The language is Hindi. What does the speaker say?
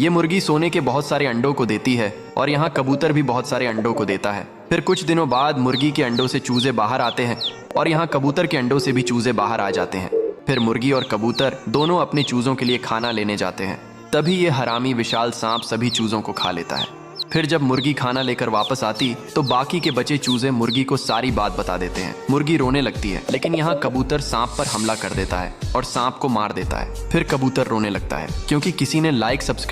ये मुर्गी सोने के बहुत सारे अंडों को देती है और यहाँ कबूतर भी बहुत सारे अंडों को देता है। फिर कुछ दिनों बाद मुर्गी के अंडों से चूजे बाहर आते हैं और यहाँ कबूतर के अंडों से भी चूजे बाहर आ जाते हैं। फिर मुर्गी और कबूतर दोनों अपने चूजों के लिए खाना लेने जाते हैं। तभी ये हरामी विशाल सांप सभी चूजों को खा लेता है। फिर जब मुर्गी खाना लेकर वापस आती तो बाकी के बचे चूजे मुर्गी को सारी बात बता देते हैं। मुर्गी रोने लगती है, लेकिन यहाँ कबूतर सांप पर हमला कर देता है और सांप को मार देता है। फिर कबूतर रोने लगता है क्योंकि किसी ने लाइक सब्सक्राइब